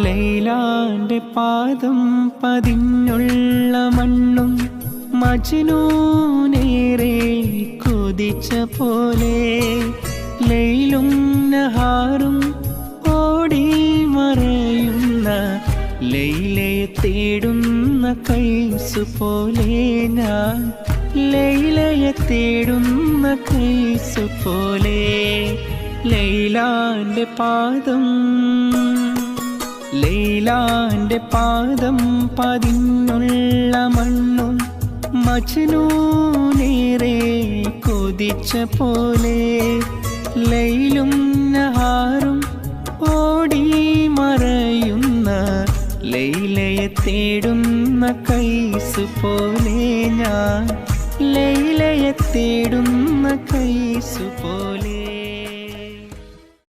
ലൈലാന്റെ പാദം പതിഞ്ഞുള്ള മണ്ണും മജ്നൂനേറെ കൊതിച്ച പോലെ ലൈലും നഹാറും ഓടി മറയുന്ന ലൈലയെ തേടുന്ന കൈസു പോലെ ഞാൻ ലൈലയെ തേടുന്ന കൈസു പോലെ ലൈലാന്റെ പാദം പതിഞ്ഞുള്ള മണ്ണും മജ്നൂനേറെ കൊതിച്ച പോലെ ലൈലും നഹാറും ഓടി മറയുന്ന ലൈലയെ തേടുന്ന കൈസു പോലെ ഞാൻ ലൈലയെ തേടുന്ന കൈസു പോലെ.